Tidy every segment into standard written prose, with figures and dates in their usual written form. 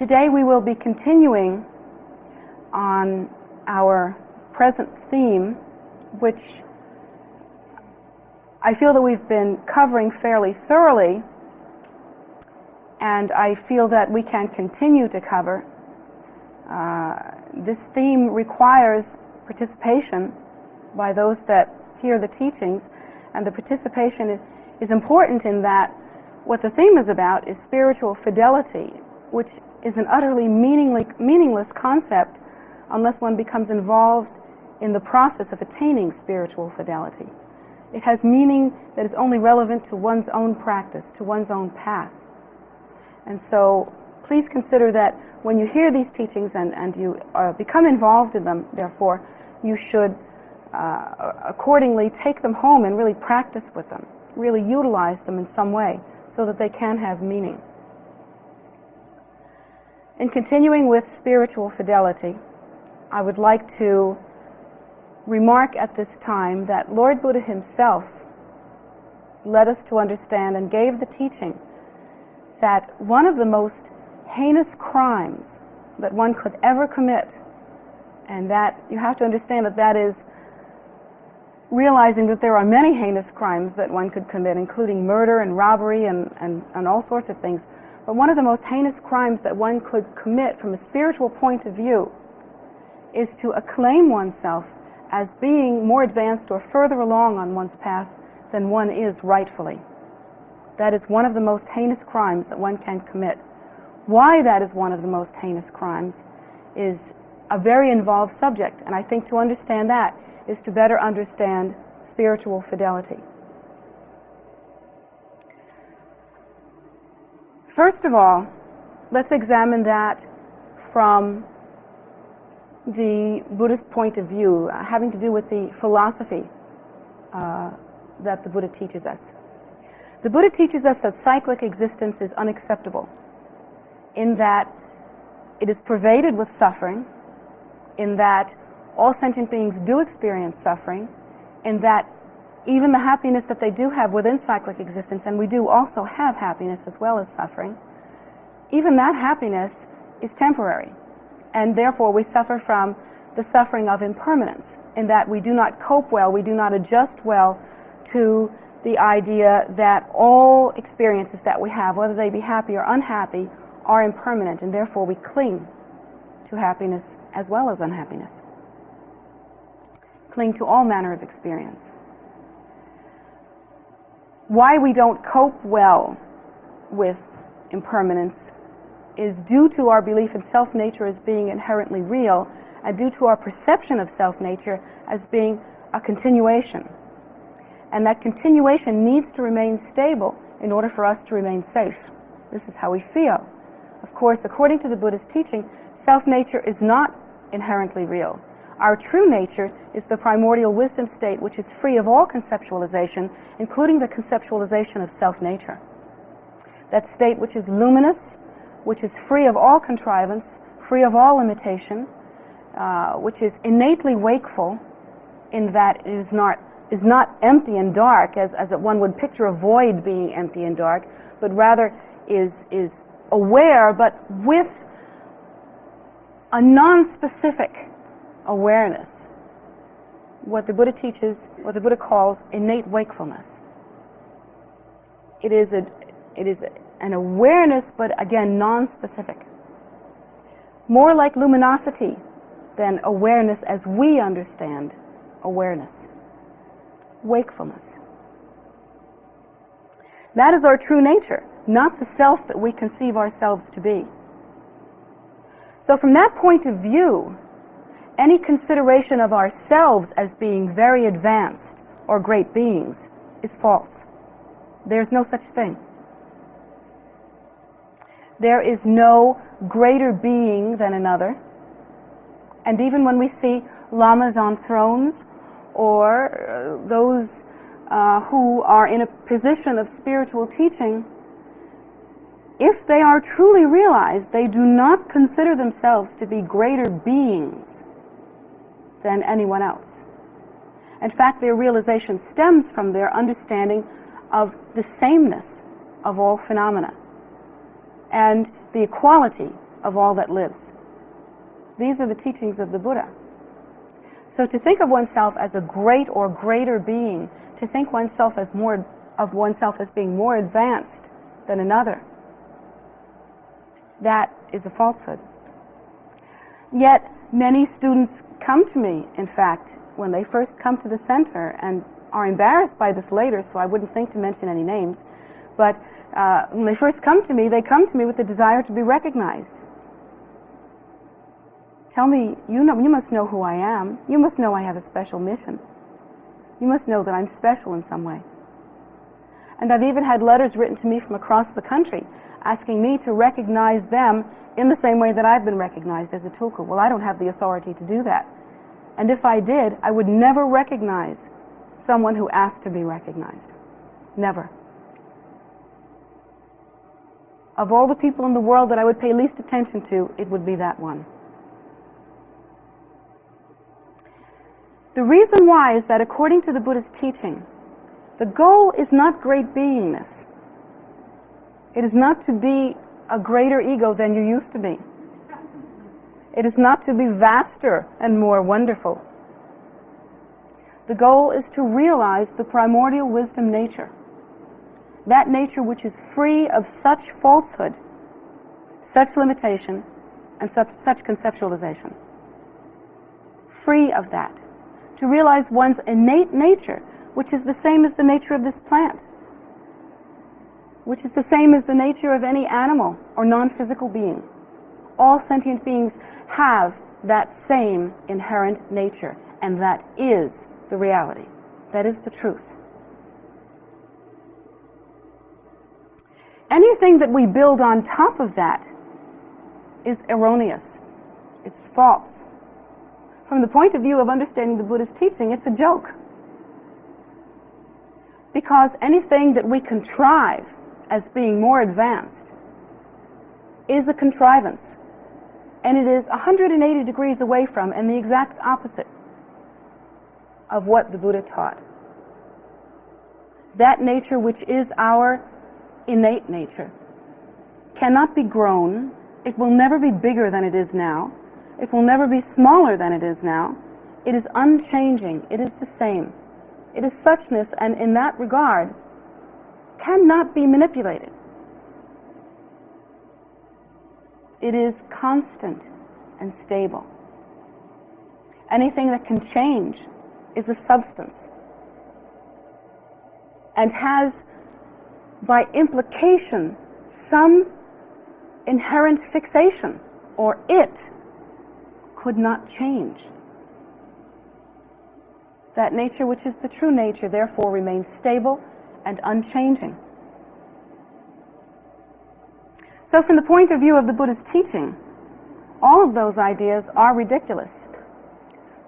Today we will be continuing on our present theme, which I feel that we've been covering fairly thoroughly, and I feel that we can continue to cover. This theme requires participation by those that hear the teachings, and the participation is important in that what the theme is about is spiritual fidelity, which is an utterly meaningless concept unless one becomes involved in the process of attaining spiritual fidelity. It has meaning that is only relevant to one's own practice, to one's own path. And so please consider that when you hear these teachings and you become involved in them, therefore, you should accordingly take them home and really practice with them, really utilize them in some way so that they can have meaning. In continuing with spiritual fidelity, I would like to remark at this time that Lord Buddha himself led us to understand and gave the teaching that one of the most heinous crimes that one could ever commit, and that you have to understand that that is realizing that there are many heinous crimes that one could commit, including murder and robbery and all sorts of things. But one of the most heinous crimes that one could commit from a spiritual point of view is to acclaim oneself as being more advanced or further along on one's path than one is rightfully. That is one of the most heinous crimes that one can commit. Why that is one of the most heinous crimes is a very involved subject, and I think to understand that is to better understand spiritual fidelity. First of all, let's examine that from the Buddhist point of view, having to do with the philosophy that the Buddha teaches us. The Buddha teaches us that cyclic existence is unacceptable, in that it is pervaded with suffering, in that all sentient beings do experience suffering, in that even the happiness that they do have within cyclic existence, and we do also have happiness as well as suffering, even that happiness is temporary. And therefore we suffer from the suffering of impermanence, in that we do not cope well, we do not adjust well to the idea that all experiences that we have, whether they be happy or unhappy, are impermanent, and therefore we cling to happiness as well as unhappiness. Cling to all manner of experience. Why we don't cope well with impermanence is due to our belief in self-nature as being inherently real, and due to our perception of self-nature as being a continuation. And that continuation needs to remain stable in order for us to remain safe. This is how we feel. Of course, according to the Buddhist teaching, self-nature is not inherently real. Our true nature is the primordial wisdom state, which is free of all conceptualization, including the conceptualization of self-nature. That state which is luminous, which is free of all contrivance, free of all limitation, which is innately wakeful, in that it is not empty and dark, as one would picture a void being empty and dark, but rather is aware, but with a non-specific awareness, what the Buddha teaches, what the Buddha calls innate wakefulness. It is an awareness, but again, non-specific. More like luminosity than awareness as we understand awareness. Wakefulness. That is our true nature, not the self that we conceive ourselves to be. So from that point of view, any consideration of ourselves as being very advanced or great beings is false. There's no such thing. There is no greater being than another. And even when we see lamas on thrones, or those who are in a position of spiritual teaching, if they are truly realized, they do not consider themselves to be greater beings than anyone else. In fact, their realization stems from their understanding of the sameness of all phenomena and the equality of all that lives. These are the teachings of the Buddha. So to think of oneself as a great or greater being, to think oneself as being more advanced than another, that is a falsehood. Yet many students come to me, in fact, when they first come to the center, and are embarrassed by this later, so I wouldn't think to mention any names, but when they first come to me, they come to me with the desire to be recognized. Tell me, you must know who I am. You must know I have a special mission. You must know that I'm special in some way. And I've even had letters written to me from across the country asking me to recognize them in the same way that I've been recognized as a tulku. Well, I don't have the authority to do that. And if I did, I would never recognize someone who asked to be recognized. Never. Of all the people in the world that I would pay least attention to, it would be that one. The reason why is that according to the Buddha's teaching, the goal is not great beingness. It is not to be a greater ego than you used to be. It is not to be vaster and more wonderful. The goal is to realize the primordial wisdom nature. That nature which is free of such falsehood, such limitation, and such conceptualization. Free of that. To realize one's innate nature, which is the same as the nature of this plant, which is the same as the nature of any animal or non-physical being. All sentient beings have that same inherent nature, and that is the reality. That is the truth. Anything that we build on top of that is erroneous. It's false. From the point of view of understanding the Buddha's teaching, it's a joke. Because anything that we contrive as being more advanced is a contrivance. And it is 180 degrees away from and the exact opposite of what the Buddha taught. That nature which is our innate nature cannot be grown. It will never be bigger than it is now. It will never be smaller than it is now. It is unchanging. It is the same. It is suchness, and in that regard, cannot be manipulated. It is constant and stable. Anything that can change is a substance and has, by implication, some inherent fixation, or it could not change. That nature which is the true nature, therefore, remains stable and unchanging. So from the point of view of the Buddha's teaching, all of those ideas are ridiculous.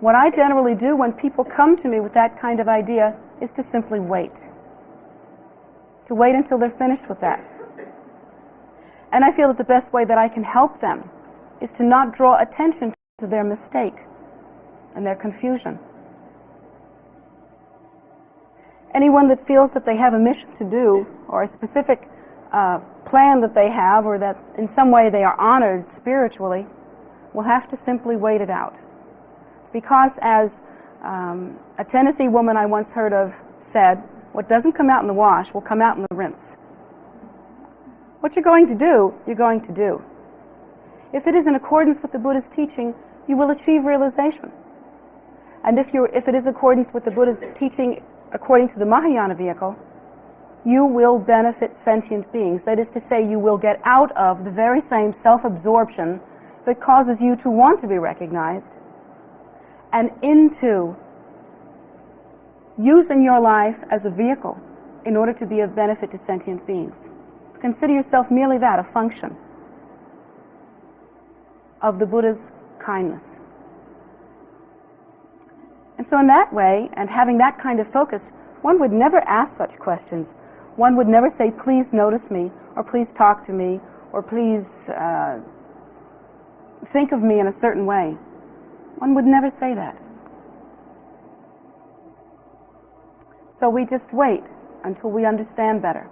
What I generally do when people come to me with that kind of idea is to simply wait. To wait until they're finished with that. And I feel that the best way that I can help them is to not draw attention to their mistake and their confusion. Anyone that feels that they have a mission to do, or a specific plan that they have, or that in some way they are honored spiritually, will have to simply wait it out. Because as a Tennessee woman I once heard of said, what doesn't come out in the wash will come out in the rinse. What you're going to do, you're going to do. If it is in accordance with the Buddha's teaching, you will achieve realization. And if it is in accordance with the Buddha's teaching according to the Mahayana vehicle, you will benefit sentient beings. That is to say, you will get out of the very same self-absorption that causes you to want to be recognized, and into using your life as a vehicle in order to be of benefit to sentient beings. Consider yourself merely that, a function of the Buddha's kindness. And so in that way, and having that kind of focus, one would never ask such questions. One would never say, please notice me, or please talk to me, or please think of me in a certain way. One would never say that. So we just wait until we understand better.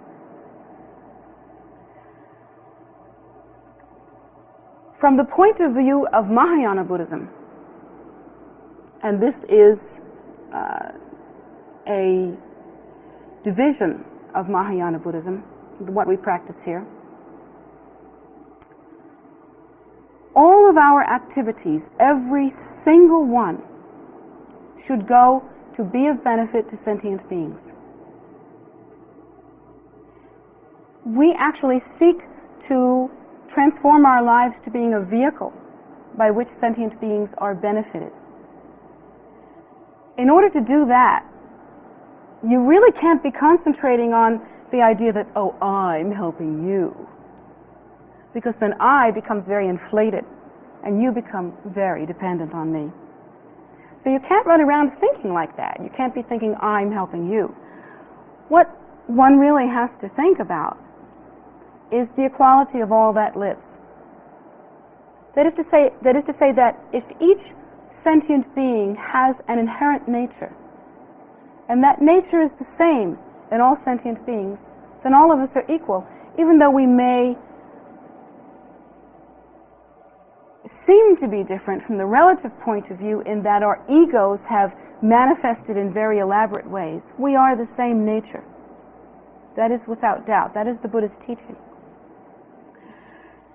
From the point of view of Mahayana Buddhism, and this is a division of Mahayana Buddhism, what we practice here, all of our activities, every single one, should go to be of benefit to sentient beings. We actually seek to transform our lives to being a vehicle by which sentient beings are benefited. In order to do that, you really can't be concentrating on the idea that, oh, I'm helping you. Because then I becomes very inflated, and you become very dependent on me. So you can't run around thinking like that. You can't be thinking, I'm helping you. What one really has to think about is the equality of all that lives. That is to say that if each sentient being has an inherent nature, and that nature is the same in all sentient beings, then all of us are equal, even though we may seem to be different from the relative point of view in that our egos have manifested in very elaborate ways. We are the same nature. That is without doubt. That is the Buddha's teaching.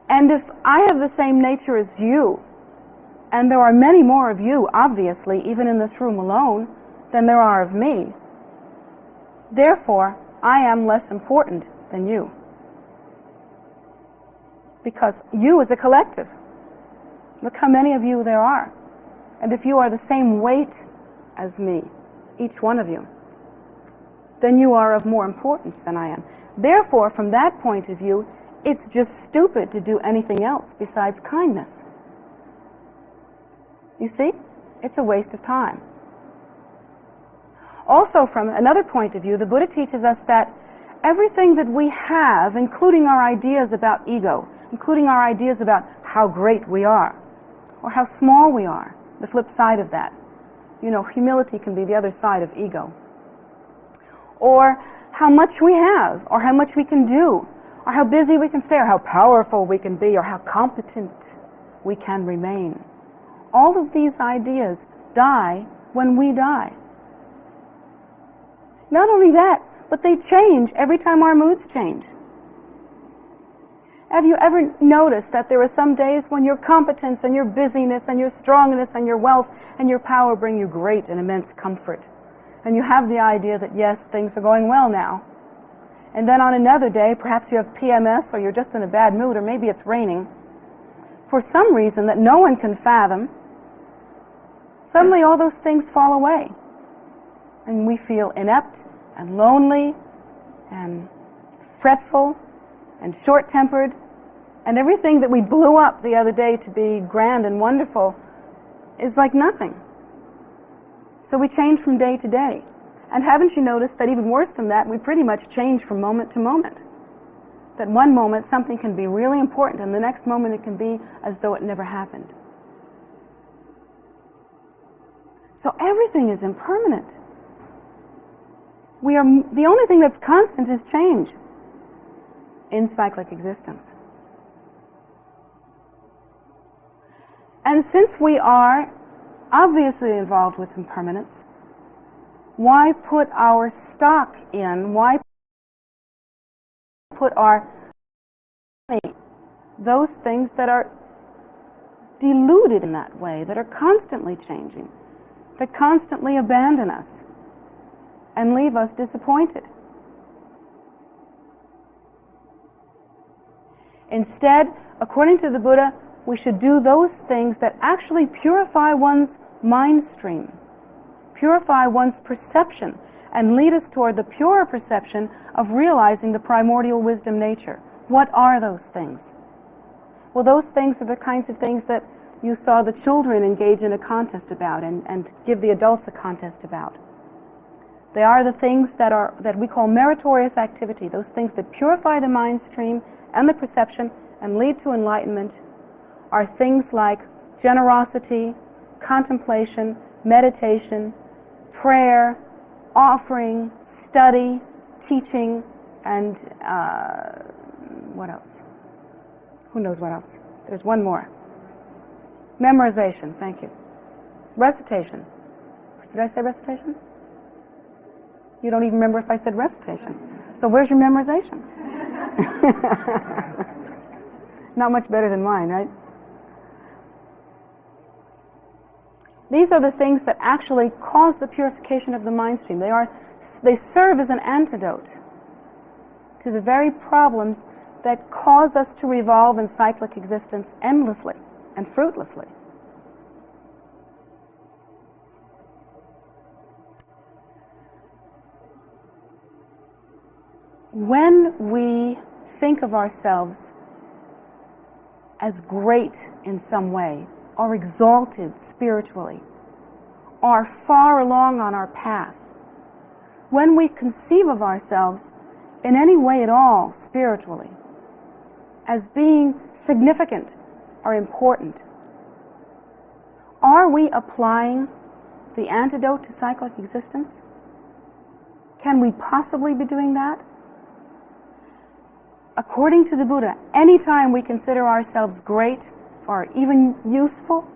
And if I have the same nature as you, and there are many more of you, obviously, even in this room alone, than there are of me, therefore, I am less important than you. Because you is a collective. Look how many of you there are. And if you are the same weight as me, each one of you, then you are of more importance than I am. Therefore, from that point of view, it's just stupid to do anything else besides kindness. You see? It's a waste of time. Also, from another point of view, the Buddha teaches us that everything that we have, including our ideas about ego, including our ideas about how great we are, or how small we are, the flip side of that. You know, humility can be the other side of ego. Or how much we have, or how much we can do, or how busy we can stay, or how powerful we can be, or how competent we can remain. All of these ideas die when we die. Not only that, but they change every time our moods change. Have you ever noticed that there are some days when your competence and your busyness and your strongness and your wealth and your power bring you great and immense comfort? And you have the idea that, yes, things are going well now. And then on another day, perhaps you have PMS, or you're just in a bad mood, or maybe it's raining. For some reason that no one can fathom, suddenly all those things fall away. And we feel inept and lonely and fretful and short-tempered, and everything that we blew up the other day to be grand and wonderful is like nothing. So we change from day to day. And haven't you noticed that even worse than that, we pretty much change from moment to moment? That one moment something can be really important, and the next moment it can be as though it never happened. So everything is impermanent. The only thing that's constant is change in cyclic existence. And since we are obviously involved with impermanence, why put our stock in, why put our those things that are deluded in that way, that are constantly changing, that constantly abandon us and leave us disappointed? Instead, according to the Buddha, we should do those things that actually purify one's mind stream, purify one's perception, and lead us toward the purer perception of realizing the primordial wisdom nature. What are those things? Well, those things are the kinds of things that you saw the children engage in a contest about and give the adults a contest about. They are the things that we call meritorious activity, those things that purify the mind stream and the perception and lead to enlightenment are things like generosity, contemplation, meditation, prayer, offering, study, teaching, and what else? Who knows what else? There's one more. Memorization, thank you. Recitation. Did I say recitation? You don't even remember if I said recitation. So where's your memorization? Not much better than mine, right? These are the things that actually cause the purification of the mind stream. They serve as an antidote to the very problems that cause us to revolve in cyclic existence endlessly and fruitlessly. When we think of ourselves as great in some way, or exalted spiritually, or far along on our path, when we conceive of ourselves in any way at all spiritually as being significant or important, are we applying the antidote to cyclic existence? Can we possibly be doing that? According to the Buddha, any time we consider ourselves great or even useful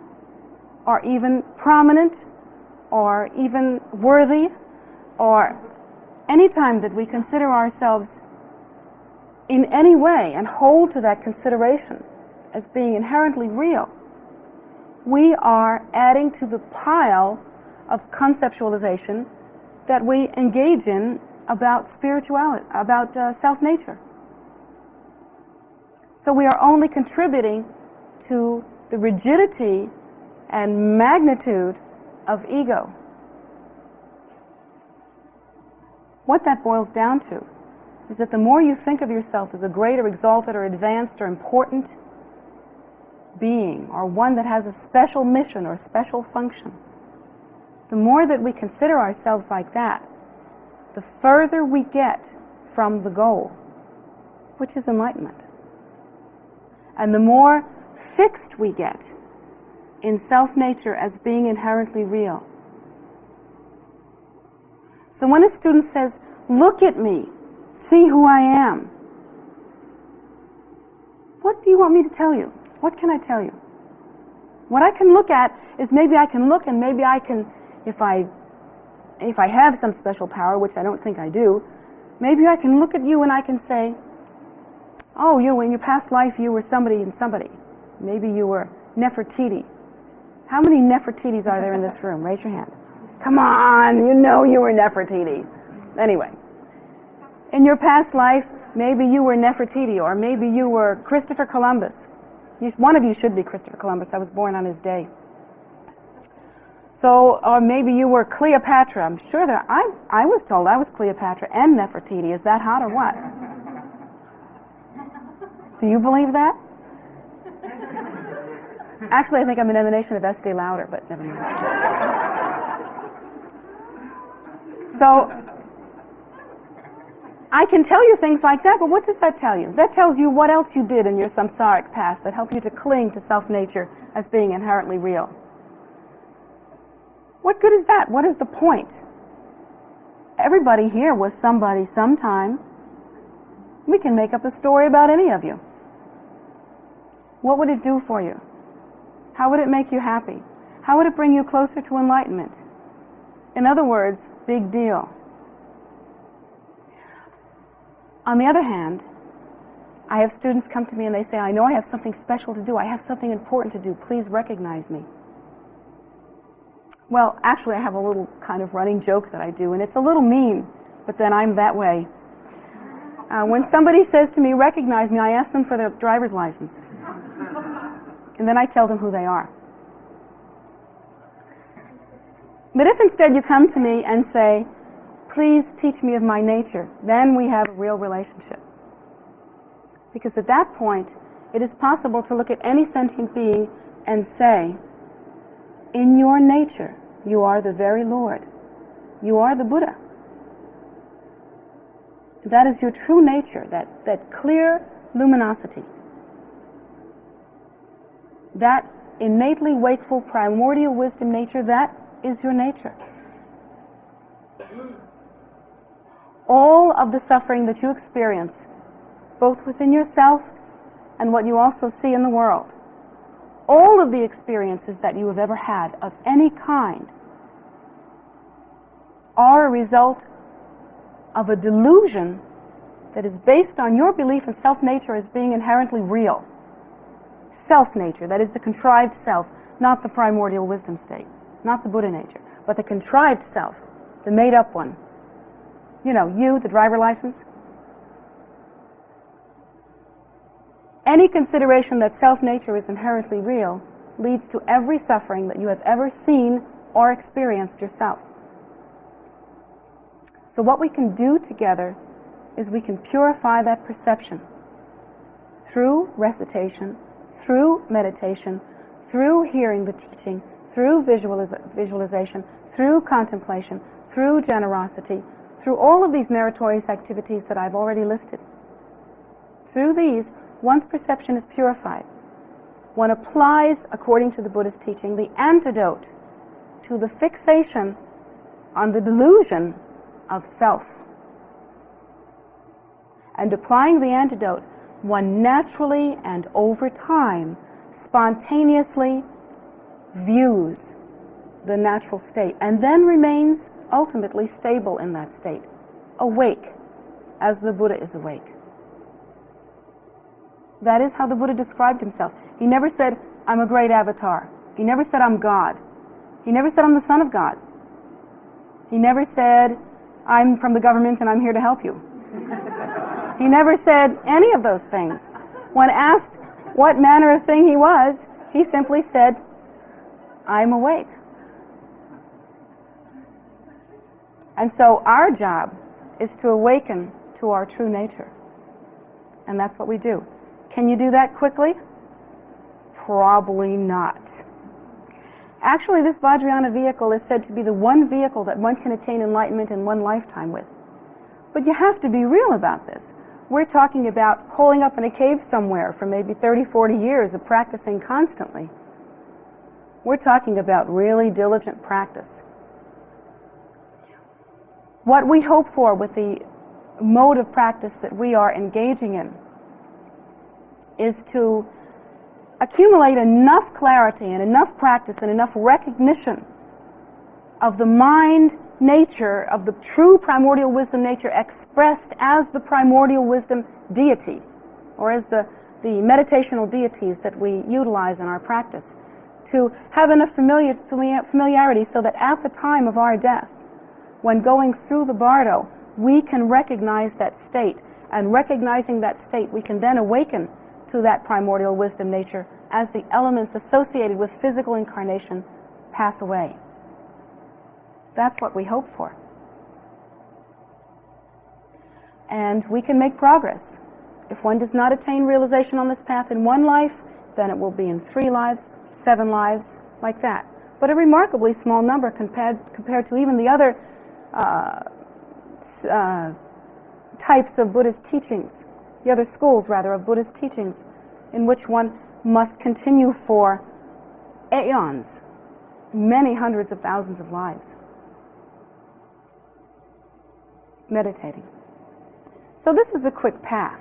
or even prominent or even worthy, or any time that we consider ourselves in any way and hold to that consideration as being inherently real, we are adding to the pile of conceptualization that we engage in about spirituality, about self-nature. So we are only contributing to the rigidity and magnitude of ego. What that boils down to is that the more you think of yourself as a great or exalted or advanced or important being, or one that has a special mission or a special function, the more that we consider ourselves like that, the further we get from the goal, which is enlightenment. And the more fixed we get in self-nature as being inherently real. So when a student says, "Look at me, see who I am," what do you want me to tell you? What can I tell you? What I can look at is maybe I can look, and maybe I can, if I have some special power, which I don't think I do, maybe I can look at you and I can say, "Oh, you, in your past life, you were somebody and somebody. Maybe you were Nefertiti." How many Nefertitis are there in this room? Raise your hand. Come on, you know you were Nefertiti. Anyway, in your past life, maybe you were Nefertiti, or maybe you were Christopher Columbus. One of you should be Christopher Columbus. I was born on his day. So, or maybe you were Cleopatra. I'm sure that I was told I was Cleopatra and Nefertiti. Is that hot or what? Do you believe that? Actually, I think I'm an emanation of Estee Lauder, but never mind. So, I can tell you things like that, but what does that tell you? That tells you what else you did in your samsaric past that helped you to cling to self-nature as being inherently real. What good is that? What is the point? Everybody here was somebody sometime. We can make up a story about any of you. What would it do for you? How would it make you happy? How would it bring you closer to enlightenment? In other words, big deal. On the other hand, I have students come to me and they say, "I know I have something special to do. I have something important to do. Please recognize me." Well, actually, I have a little kind of running joke that I do, and it's a little mean, but then I'm that way. When somebody says to me, "Recognize me," I ask them for their driver's license. And then I tell them who they are. But if instead you come to me and say, "Please teach me of my nature," then we have a real relationship. Because at that point, it is possible to look at any sentient being and say, "In your nature, you are the very Lord. You are the Buddha. That is your true nature, that clear luminosity. That innately wakeful, primordial wisdom nature, that is your nature. All of the suffering that you experience, both within yourself and what you also see in the world, all of the experiences that you have ever had of any kind are a result of a delusion that is based on your belief in self-nature as being inherently real. Self-nature, that is the contrived self, not the primordial wisdom state, not the Buddha nature, but the contrived self, the made-up one. You know, you, the driver license. Any consideration that self-nature is inherently real leads to every suffering that you have ever seen or experienced yourself. So what we can do together is we can purify that perception through recitation, through meditation, through hearing the teaching, through visualization, through contemplation, through generosity, through all of these meritorious activities that I've already listed. Through these, one's perception is purified. One applies, according to the Buddha's teaching, the antidote to the fixation on the delusion of self. And applying the antidote, one naturally and over time, spontaneously views the natural state and then remains ultimately stable in that state, awake, as the Buddha is awake. That is how the Buddha described himself. He never said, I'm a great avatar. He never said, I'm God. He never said, I'm the son of God. He never said, I'm from the government and I'm here to help you. He never said any of those things. When asked what manner of thing he was, he simply said, I'm awake. And so our job is to awaken to our true nature. And that's what we do. Can you do that quickly? Probably not. Actually, this Vajrayana vehicle is said to be the one vehicle that one can attain enlightenment in one lifetime with. But you have to be real about this. We're talking about holing up in a cave somewhere for maybe 30, 40 years of practicing constantly. We're talking about really diligent practice. What we hope for with the mode of practice that we are engaging in is to accumulate enough clarity and enough practice and enough recognition of the mind nature, of the true primordial wisdom nature expressed as the primordial wisdom deity, or as the meditational deities that we utilize in our practice, to have enough familiarity so that at the time of our death, when going through the bardo, we can recognize that state, and recognizing that state, we can then awaken to that primordial wisdom nature as the elements associated with physical incarnation pass away. That's what we hope for. And we can make progress. If one does not attain realization on this path in one life, then it will be in 3 lives, 7 lives, like that. But a remarkably small number compared to even the other types of Buddhist teachings, the other schools, rather, of Buddhist teachings, in which one must continue for aeons, many hundreds of thousands of lives, meditating. So this is a quick path.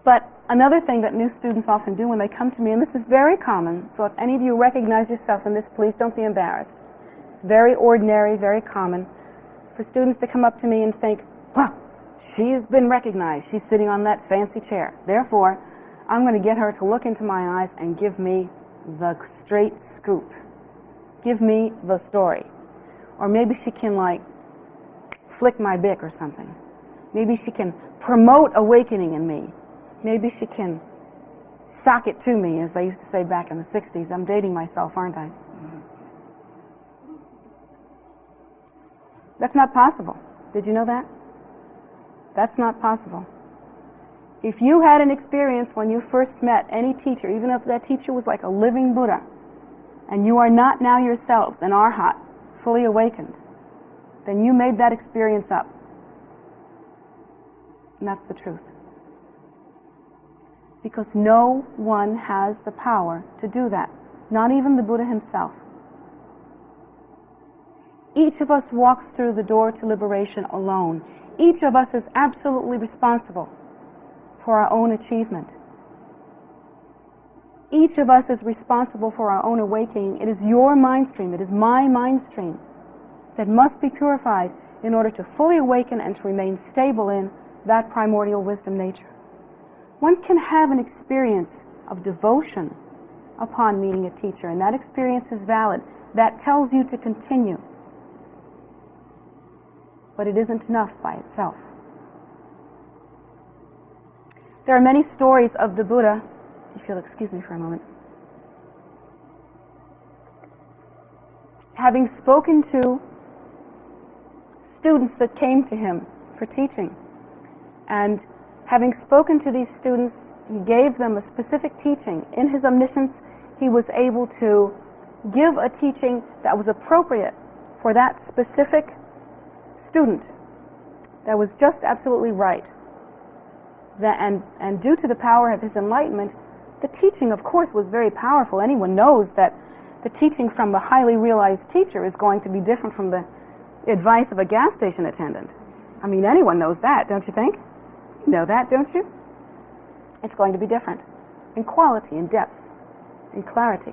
But another thing that new students often do when they come to me, and this is very common, so if any of you recognize yourself in this, please don't be embarrassed. It's very ordinary, very common for students to come up to me and think, well, she's been recognized. She's sitting on that fancy chair. Therefore, I'm going to get her to look into my eyes and give me the straight scoop. Give me the story. Or maybe she can, like, flick my bick or something. Maybe she can promote awakening in me. Maybe she can sock it to me, as they used to say back in the 60s. I'm dating myself, aren't I? That's not possible. Did you know that? That's not possible. If you had an experience when you first met any teacher, even if that teacher was like a living Buddha, and you are not now yourselves an arhat, fully awakened, then you made that experience up. And that's the truth. Because no one has the power to do that, not even the Buddha himself. Each of us walks through the door to liberation alone. Each of us is absolutely responsible for our own achievement. Each of us is responsible for our own awakening. It is your mind stream, it is my mind stream that must be purified in order to fully awaken and to remain stable in that primordial wisdom nature. One can have an experience of devotion upon meeting a teacher, and that experience is valid. That tells you to continue. But it isn't enough by itself. There are many stories of the Buddha, if you'll excuse me for a moment, having spoken to students that came to him for teaching. And having spoken to these students, he gave them a specific teaching. In his omniscience, he was able to give a teaching that was appropriate for that specific student, that was just absolutely right. And due to the power of his enlightenment, the teaching, of course, was very powerful. Anyone knows that the teaching from a highly realized teacher is going to be different from the advice of a gas station attendant. I mean, anyone knows that, don't you think? You know that, don't you? It's going to be different in quality, in depth, in clarity.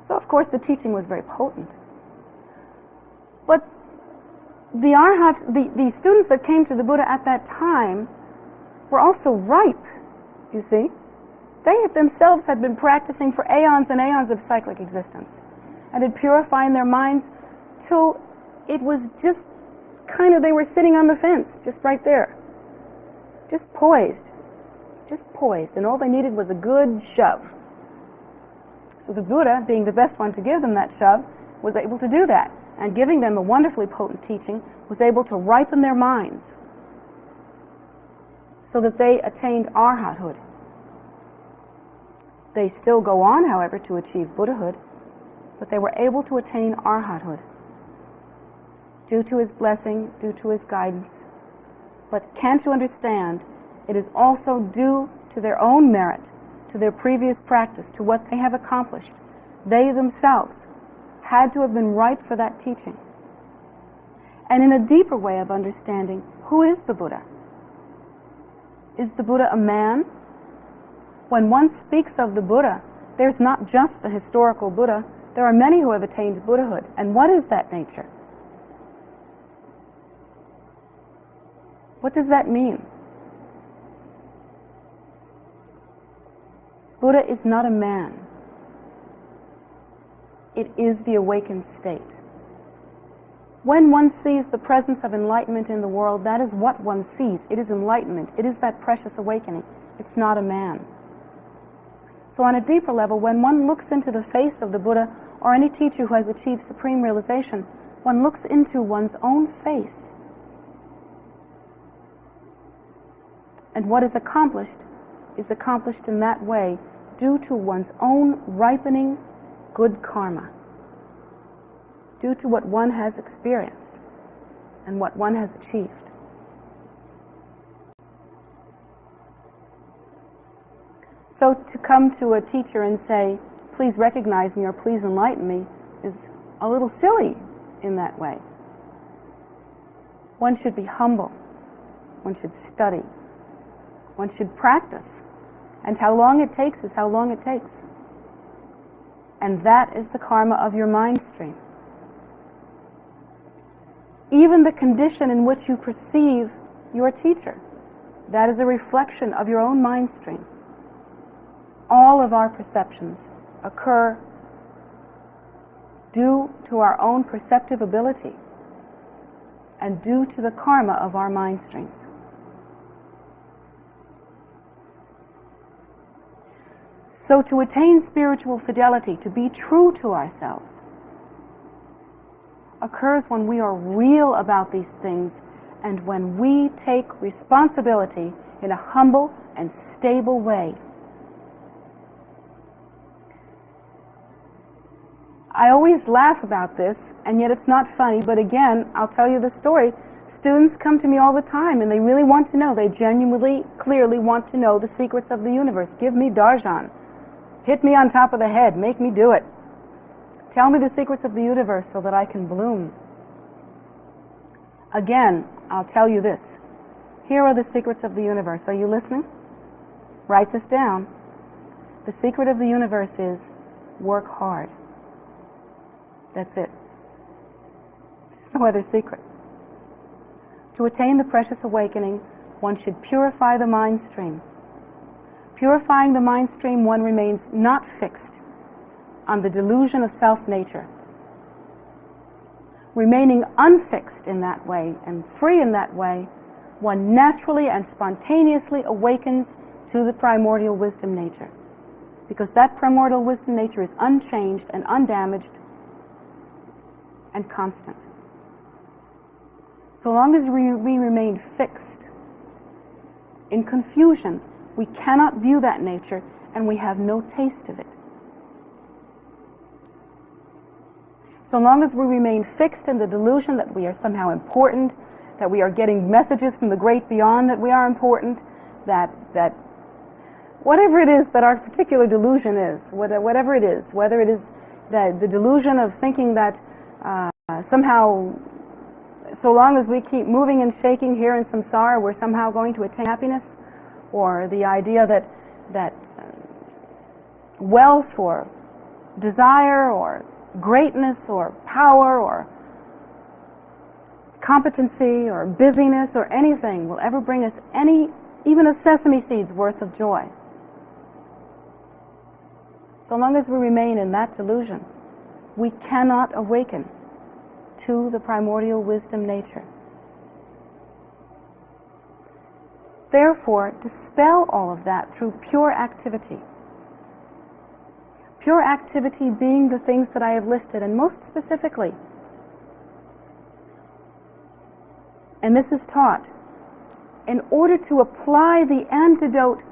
So, of course, the teaching was very potent. But the arhats, the students that came to the Buddha at that time were also ripe, you see. They themselves had been practicing for aeons and aeons of cyclic existence and had purified their minds till it was just kind of, they were sitting on the fence, just right there, just poised, and all they needed was a good shove. So the Buddha, being the best one to give them that shove, was able to do that, and giving them a wonderfully potent teaching, was able to ripen their minds so that they attained arhathood. They still go on, however, to achieve Buddhahood, but they were able to attain arhathood due to his blessing, due to his guidance. But can't you understand, it is also due to their own merit, to their previous practice, to what they have accomplished. They themselves had to have been ripe for that teaching. And in a deeper way of understanding, who is the Buddha? Is the Buddha a man? When one speaks of the Buddha, there's not just the historical Buddha. There are many who have attained Buddhahood. And what is that nature? What does that mean? Buddha is not a man. It is the awakened state. When one sees the presence of enlightenment in the world, that is what one sees. It is enlightenment. It is that precious awakening. It's not a man. So on a deeper level, when one looks into the face of the Buddha or any teacher who has achieved supreme realization, one looks into one's own face. And what is accomplished in that way due to one's own ripening good karma, due to what one has experienced and what one has achieved. So to come to a teacher and say, please recognize me or please enlighten me, is a little silly in that way. One should be humble. One should study. One should practice. And how long it takes is how long it takes. And that is the karma of your mind stream. Even the condition in which you perceive your teacher, that is a reflection of your own mind stream. All of our perceptions occur due to our own perceptive ability and due to the karma of our mind streams. So to attain spiritual fidelity, to be true to ourselves, occurs when we are real about these things and when we take responsibility in a humble and stable way. I always laugh about this, and yet it's not funny, but again, I'll tell you the story. Students come to me all the time, and they really want to know, they genuinely, clearly want to know the secrets of the universe. Give me darshan. Hit me on top of the head. Make me do it. Tell me the secrets of the universe so that I can bloom. Again, I'll tell you this. Here are the secrets of the universe. Are you listening? Write this down. The secret of the universe is work hard. That's it. There's no other secret. To attain the precious awakening, one should purify the mind stream. Purifying the mind stream, one remains not fixed on the delusion of self-nature. Remaining unfixed in that way and free in that way, one naturally and spontaneously awakens to the primordial wisdom nature. Because that primordial wisdom nature is unchanged and undamaged and constant. So long as we remain fixed in confusion, we cannot view that nature and we have no taste of it. So long as we remain fixed in the delusion that we are somehow important, that we are getting messages from the great beyond that we are important, that whatever it is that our particular delusion is, whatever it is, whether it is the delusion of thinking that somehow, so long as we keep moving and shaking here in samsara, we're somehow going to attain happiness, or the idea that wealth or desire or greatness or power or competency or busyness or anything will ever bring us even a sesame seed's worth of joy. So long as we remain in that delusion, we cannot awaken to the primordial wisdom nature. Therefore, dispel all of that through pure activity. Pure activity being the things that I have listed, and most specifically, and this is taught, in order to apply the antidote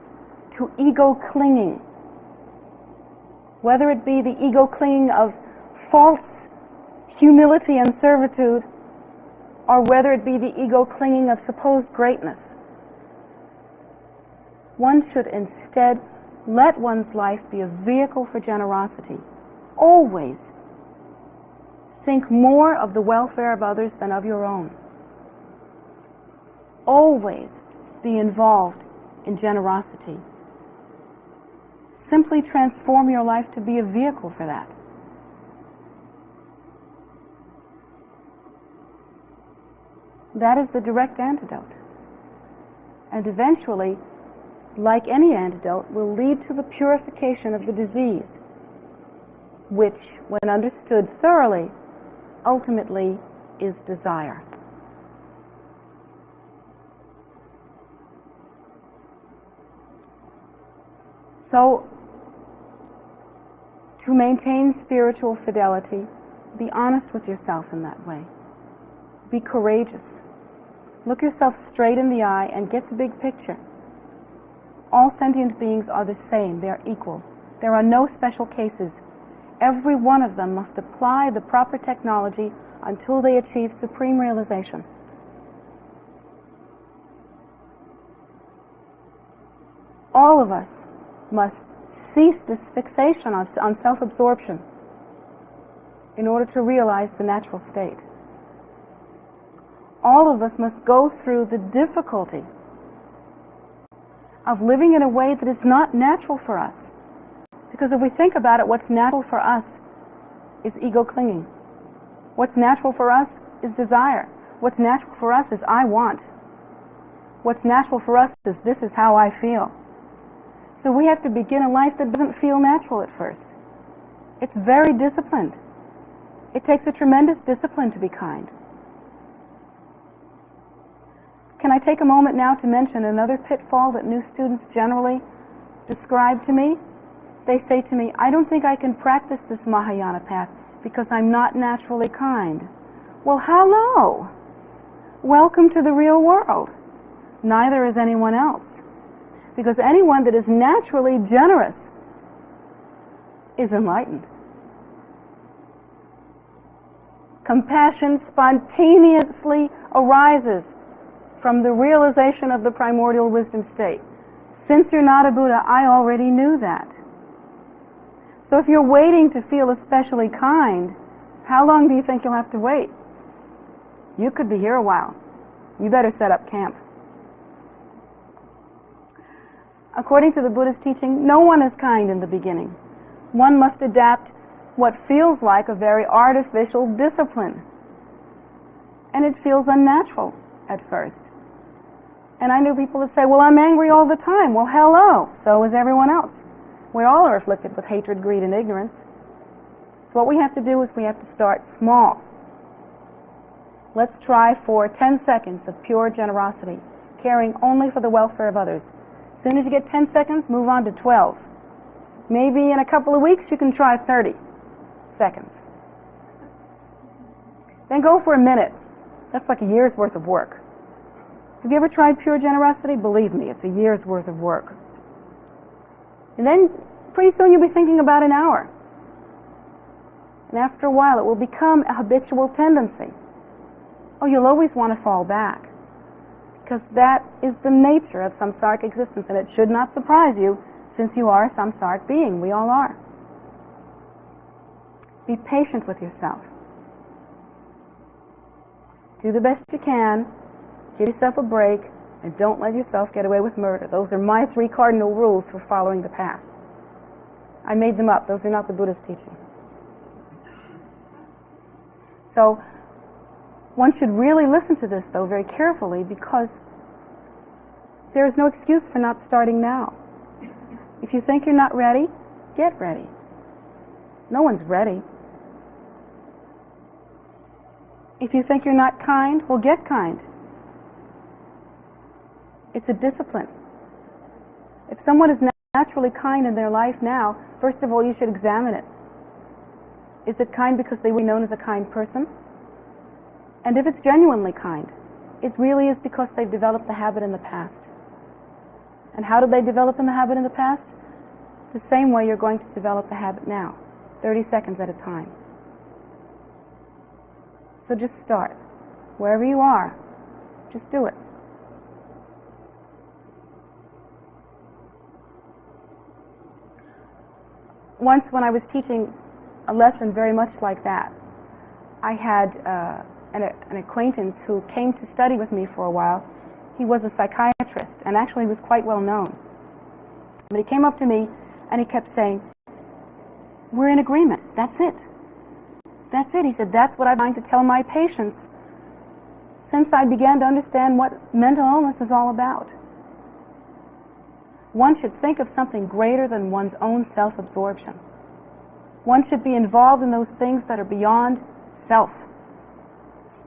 to ego clinging, whether it be the ego clinging of false humility and servitude, or whether it be the ego clinging of supposed greatness, one should instead let one's life be a vehicle for generosity. Always think more of the welfare of others than of your own. Always be involved in generosity. Simply transform your life to be a vehicle for that. That is the direct antidote. And eventually, like any antidote, will lead to the purification of the disease, which, when understood thoroughly, ultimately is desire. So, to maintain spiritual fidelity, be honest with yourself in that way. Be courageous. Look yourself straight in the eye and get the big picture. All sentient beings are the same. They are equal. There are no special cases. Every one of them must apply the proper technology until they achieve supreme realization. All of us must cease this fixation on self-absorption in order to realize the natural state. All of us must go through the difficulty of living in a way that is not natural for us. Because if we think about it, what's natural for us is ego clinging. What's natural for us is desire. What's natural for us is I want. What's natural for us is this is how I feel. So we have to begin a life that doesn't feel natural at first. It's very disciplined. It takes a tremendous discipline to be kind. Can I take a moment now to mention another pitfall that new students generally describe to me? They say to me, I don't think I can practice this Mahayana path because I'm not naturally kind. Well, hello! Welcome to the real world. Neither is anyone else. Because anyone that is naturally generous is enlightened. Compassion spontaneously arises from the realization of the primordial wisdom state. Since you're not a Buddha, I already knew that. So if you're waiting to feel especially kind, how long do you think you'll have to wait? You could be here a while. You better set up camp. According to the Buddhist teaching, no one is kind in the beginning. One must adapt what feels like a very artificial discipline. And it feels unnatural at first. And I knew people that say, well, I'm angry all the time. Well, hello, so is everyone else. We all are afflicted with hatred, greed, and ignorance. So what we have to do is we have to start small. Let's try for 10 seconds of pure generosity, caring only for the welfare of others. As soon as you get 10 seconds, move on to 12. Maybe in a couple of weeks you can try 30 seconds. Then go for a minute. That's like a year's worth of work. Have you ever tried pure generosity? Believe me, it's a year's worth of work. And then pretty soon you'll be thinking about an hour. And after a while it will become a habitual tendency. Oh, you'll always want to fall back. Because that is the nature of samsaric existence, and it should not surprise you, since you are a samsaric being. We all are. Be patient with yourself. Do the best you can. Give yourself a break, and don't let yourself get away with murder. Those are my 3 cardinal rules for following the path. I made them up. Those are not the Buddhist teaching. So, one should really listen to this, though, very carefully, because there is no excuse for not starting now. If you think you're not ready, get ready. No one's ready. If you think you're not kind, well, get kind. It's a discipline. If someone is naturally kind in their life now, first of all, you should examine it. Is it kind because they were known as a kind person? And if it's genuinely kind, it really is because they've developed the habit in the past. And how did they develop in the habit in the past? The same way you're going to develop the habit now, 30 seconds at a time. So just start. Wherever you are, just do it. Once when I was teaching a lesson very much like that, I had an acquaintance who came to study with me for a while. He was a psychiatrist, and actually he was quite well known. But he came up to me and he kept saying, we're in agreement, that's it. That's it. He said, that's what I'm trying to tell my patients since I began to understand what mental illness is all about. One should think of something greater than one's own self-absorption. One should be involved in those things that are beyond self.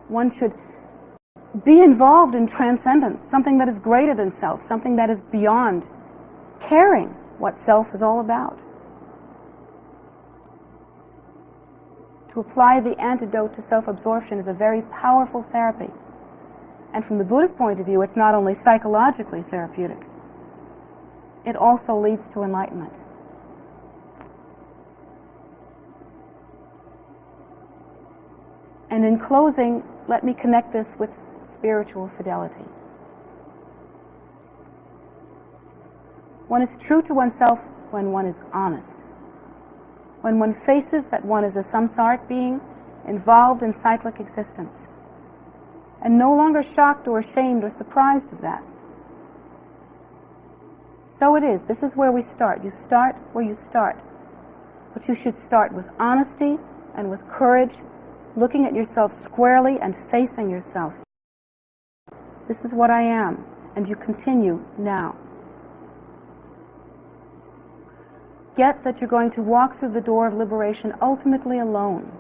One should be involved in transcendence, something that is greater than self, something that is beyond caring what self is all about. To apply the antidote to self-absorption is a very powerful therapy. And from the Buddhist point of view, it's not only psychologically therapeutic, it also leads to enlightenment. And in closing, let me connect this with spiritual fidelity. One is true to oneself when one is honest. When one faces that one is a samsaric being involved in cyclic existence, and no longer shocked or ashamed or surprised of that. So it is. This is where we start. You start where you start. But you should start with honesty and with courage, looking at yourself squarely and facing yourself. This is what I am, and you continue now. Get that you're going to walk through the door of liberation ultimately alone.